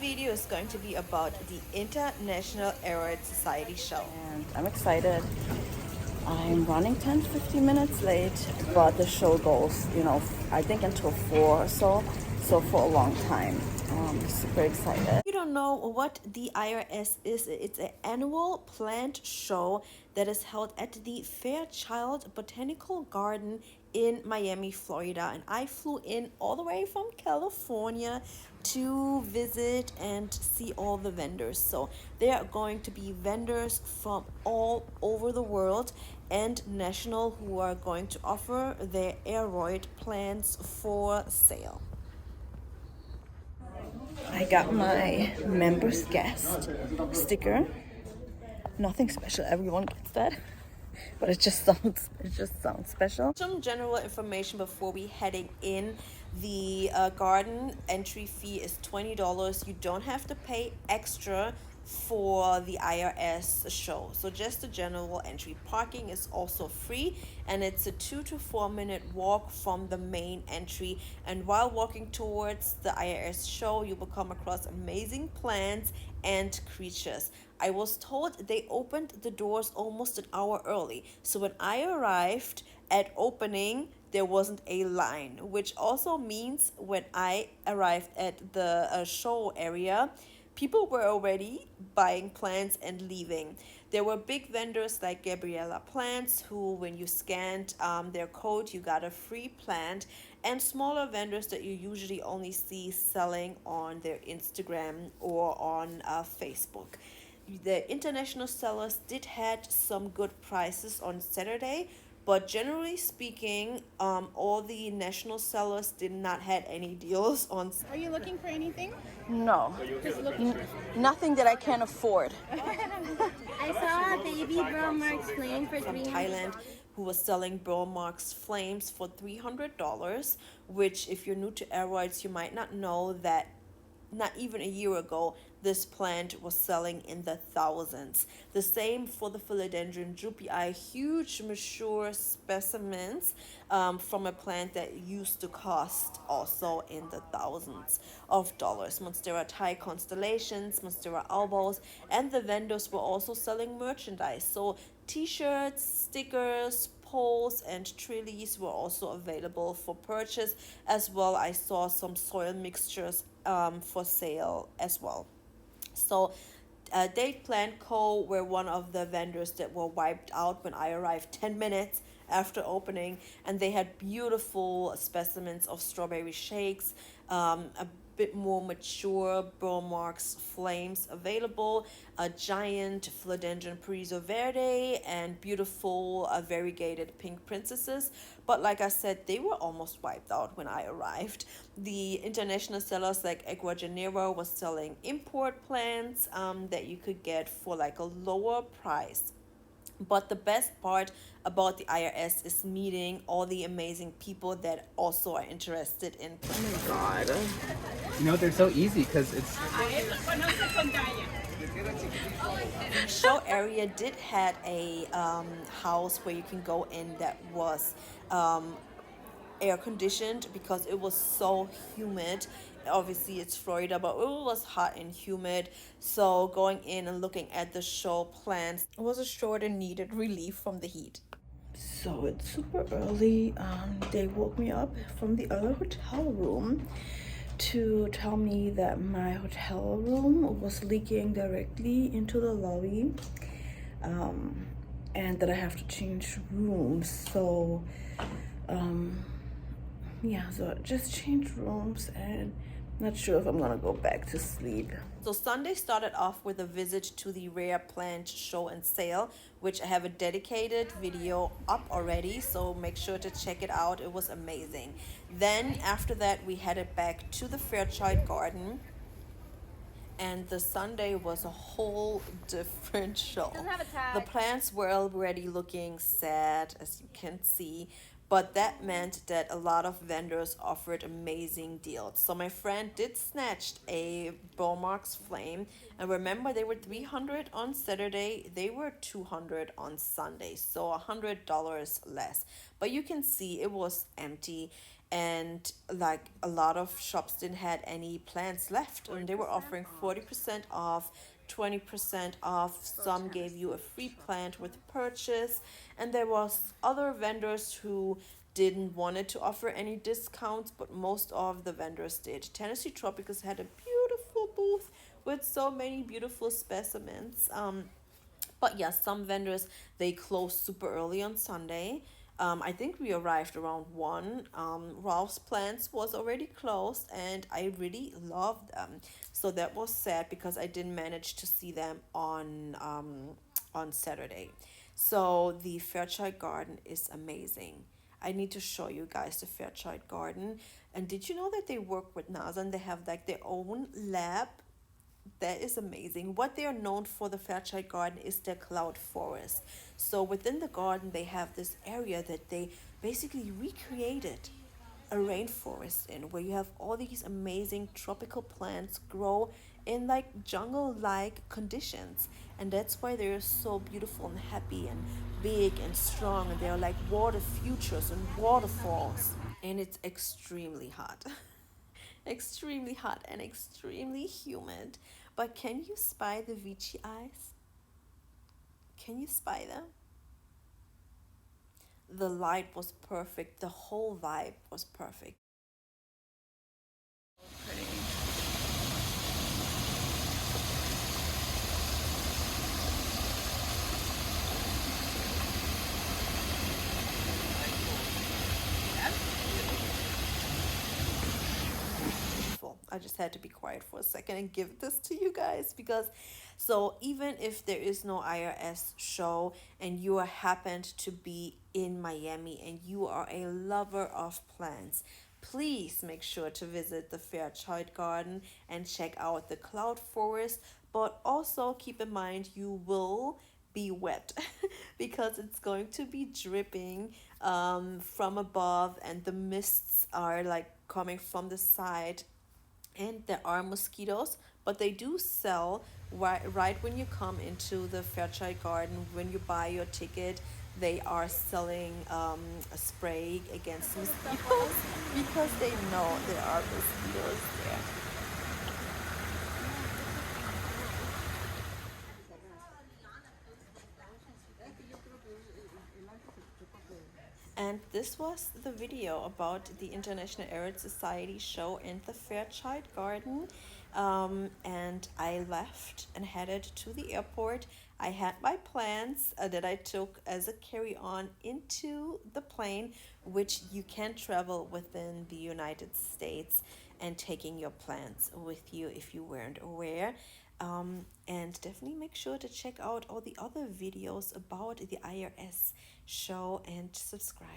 video is going to be about the International Aroid Society show. And I'm excited. I'm running 10-15 minutes late, but the show goes, I think until 4 or so. So for a long time. Super excited. You don't know what the IRS is? It's an annual plant show that is held at the Fairchild Botanical Garden in Miami, Florida. And I flew in all the way from California to visit and see all the vendors. So there are going to be vendors from all over the world and national who are going to offer their Aroid plants for sale. I got my members guest sticker. Nothing special, everyone gets that. But it just sounds special. Some general information before we heading in. The garden entry fee is $20. You don't have to pay extra for the IRS show. So just the general entry. Parking is also free, and it's a 2 to 4 minute walk from the main entry. And while walking towards the IRS show, you will come across amazing plants and creatures. I was told they opened the doors almost an hour early. So when I arrived at opening, there wasn't a line, which also means when I arrived at the show area, people were already buying plants and leaving. There were big vendors like Itvanila Plants, who when you scanned their code, you got a free plant, and smaller vendors that you usually only see selling on their Instagram or on Facebook. The international sellers did had some good prices on Saturday, but generally speaking, all the national sellers did not had any deals on. Are you looking for anything? No, Just look. nothing that I can afford. I saw a baby Bro Marks flame for From Thailand who was selling Bro Marks flames for $300, which if you're new to Aroids, you might not know that not even a year ago, this plant was selling in the thousands. The same for the philodendron droopii, huge mature specimens from a plant that used to cost also in the thousands of dollars. Monstera Thai constellations, Monstera albos, and the vendors were also selling merchandise. So t-shirts, stickers, poles, and trellis were also available for purchase. As well, I saw some soil mixtures for sale as well. So Date Plant Co. were one of the vendors that were wiped out when I arrived 10 minutes after opening, and they had beautiful specimens of strawberry shakes, a bit more mature Bro Marks flames available, a giant philodendron Paraiso Verde, and beautiful variegated pink princesses. But like I said, they were almost wiped out when I arrived. The international sellers like Agua Janeiro was selling import plants that you could get for like a lower price. But the best part about the IRS is meeting all the amazing people that also are interested in plants. Oh my god. They're so easy because it's... The show area did had a house where you can go in that was air conditioned because it was so humid. Obviously it's Florida, but it was hot and humid, so going in and looking at the show plants was a short and needed relief from the heat. So it's super early. They woke me up from the other hotel room to tell me that my hotel room was leaking directly into the lobby, and that I have to change rooms. So yeah, so I just changed rooms and not sure if I'm gonna go back to sleep. So Sunday started off with a visit to the Rare Plant Show and Sale, which I have a dedicated video up already, so make sure to check it out. It was amazing. Then after that, we headed back to the Fairchild Garden, and the Sunday was a whole different show. Doesn't have a tag. The plants were already looking sad, as you can see, but that meant that a lot of vendors offered amazing deals. So my friend did snatch a Bro Marks flame, and remember they were $300 on Saturday, they were $200 on Sunday, so $100 less. But you can see it was empty. and like a lot of shops didn't had any plants left, and they were offering 40% off, 20% off. Some gave you a free plant with purchase, and there was other vendors who didn't wanted to offer any discounts, but most of the vendors did. Tennessee Tropicals had a beautiful booth with so many beautiful specimens. But yeah, some vendors, they closed super early on Sunday. I think we arrived around 1. Ralph's Plants was already closed, and I really loved them. So that was sad because I didn't manage to see them on Saturday. So the Fairchild Garden is amazing. I need to show you guys the Fairchild Garden. And did you know that they work with NASA and they have like their own lab? That is amazing. What they are known for, the Fairchild Garden, is their cloud forest. So within the garden, they have this area that they basically recreated a rainforest in, where you have all these amazing tropical plants grow in like jungle like conditions. And that's why they're so beautiful and happy and big and strong, and they're like water features and waterfalls. And it's extremely hot. Extremely hot and extremely humid. But can you spy the Vici eyes? Can you spy them? The light was perfect. The whole vibe was perfect. Pretty. I just had to be quiet for a second and give this to you guys, because so even if there is no IRS show and you are happened to be in Miami and you are a lover of plants, please make sure to visit the Fairchild Garden and check out the cloud forest. But also keep in mind you will be wet because it's going to be dripping from above, and the mists are like coming from the side, and there are mosquitoes, but they do sell right when you come into the Fairchild Garden. When you buy your ticket, they are selling a spray against mosquitoes because they know there are mosquitoes there. And this was the video about the International Arid Society show in the Fairchild Garden. And I left and headed to the airport. I had my plants that I took as a carry-on into the plane, which you can travel within the United States and taking your plants with you if you weren't aware. And definitely make sure to check out all the other videos about the IRS show and subscribe.